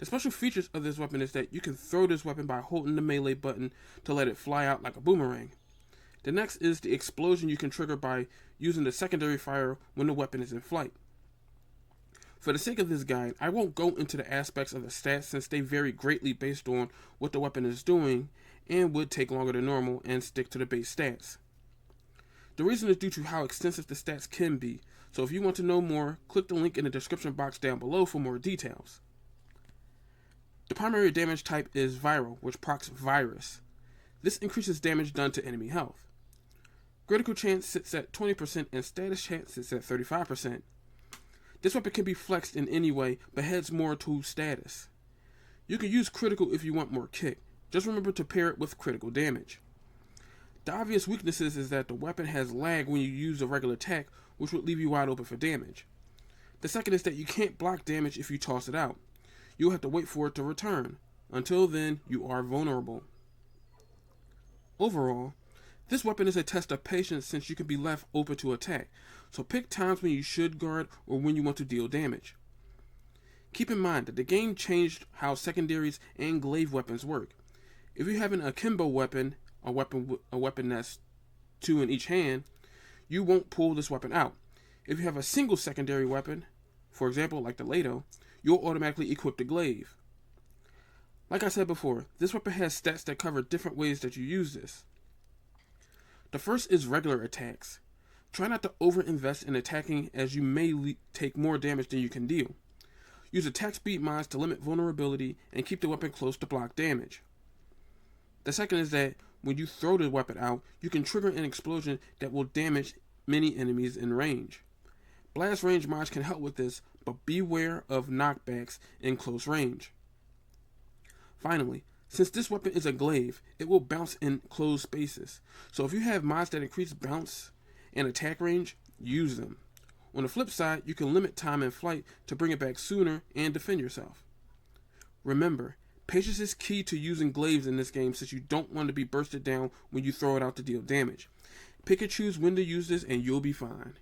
The special features of this weapon is that you can throw this weapon by holding the melee button to let it fly out like a boomerang. The next is the explosion you can trigger by using the secondary fire when the weapon is in flight. For the sake of this guide, I won't go into the aspects of the stats since they vary greatly based on what the weapon is doing and would take longer than normal and stick to the base stats. The reason is due to how extensive the stats can be, so if you want to know more, click the link in the description box down below for more details. The primary damage type is Viral, which procs Virus. This increases damage done to enemy health. Critical chance sits at 20% and status chance sits at 35%. This weapon can be flexed in any way, but heads more to status. You can use critical if you want more kick. Just remember to pair it with critical damage. The obvious weaknesses is that the weapon has lag when you use a regular attack, which would leave you wide open for damage. The second is that you can't block damage if you toss it out. You'll have to wait for it to return. Until then, you are vulnerable. Overall, this weapon is a test of patience since you can be left open to attack, so pick times when you should guard or when you want to deal damage. Keep in mind that the game changed how secondaries and glaive weapons work. If you have an akimbo weapon, a weapon that's 2 in each hand, you won't pull this weapon out. If you have a single secondary weapon, for example like the Lado, you'll automatically equip the glaive. Like I said before, this weapon has stats that cover different ways that you use this. The first is regular attacks. Try not to overinvest in attacking as you may take more damage than you can deal. Use attack speed mods to limit vulnerability and keep the weapon close to block damage. The second is that when you throw the weapon out, you can trigger an explosion that will damage many enemies in range. Blast range mods can help with this, but beware of knockbacks in close range. Finally, since this weapon is a glaive, it will bounce in closed spaces. So if you have mods that increase bounce and attack range, use them. On the flip side, you can limit time in flight to bring it back sooner and defend yourself. Remember, patience is key to using glaives in this game since you don't want to be bursted down when you throw it out to deal damage. Pick and choose when to use this and you'll be fine.